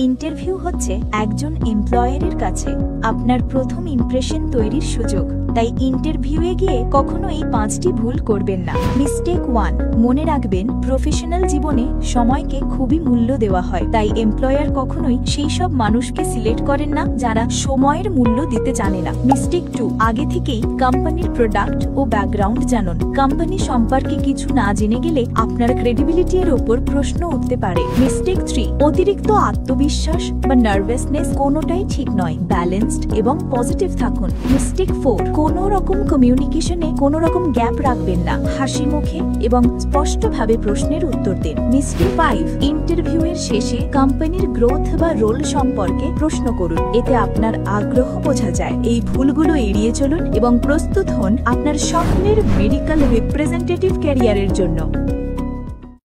Interview হচ্ছে একজন এমপ্লয়ারের কাছে আপনার প্রথম ইমপ্রেশন তৈরির সুযোগ। তাই ইন্টারভিউয়ে গিয়ে কখনো এই 5টি ভুল করবেন না। মিস্টেক 1, মনে রাখবেন প্রফেশনাল জীবনে সময়কে খুবই মূল্য দেওয়া হয়। তাই এমপ্লয়ার কখনোই সেই সব মানুষকে সিলেক্ট করেন না যারা সময়ের মূল্য দিতে জানে না। মিস্টেক 2, আগে থেকেই কোম্পানির প্রোডাক্ট ও ব্যাকগ্রাউন্ড জানুন। কোম্পানি সম্পর্কে কিছু না জেনে গেলে আপনার ক্রেডিবিলিটি এর উপর প্রশ্ন উঠতে পারে। মিস্টেক 3, অতিরিক্ত আত্মবিশ্বাস বা নার্ভাসনেস কোনোটাই ঠিক নয়। ব্যালেন্সড এবং পজিটিভ থাকুন। মিস্টেক 4, কোনো রকম কমিউনিকেশনে কোনো রকম গ্যাপ রাখবেন না। হাসি মুখে এবং স্পষ্টভাবে প্রশ্নের উত্তর দিন। মিস্টেক 5, ইন্টারভিউ এর শেষে কোম্পানির গ্রোথ বা রোল সম্পর্কে প্রশ্ন করুন। এতে আপনার আগ্রহ বোঝা যায়। এই ভুলগুলো এড়িয়ে চলুন এবং প্রস্তুত হন আপনার স্বপ্নের মেডিকেল রিপ্রেজেন্টেটিভ ক্যারিয়ারের জন্য।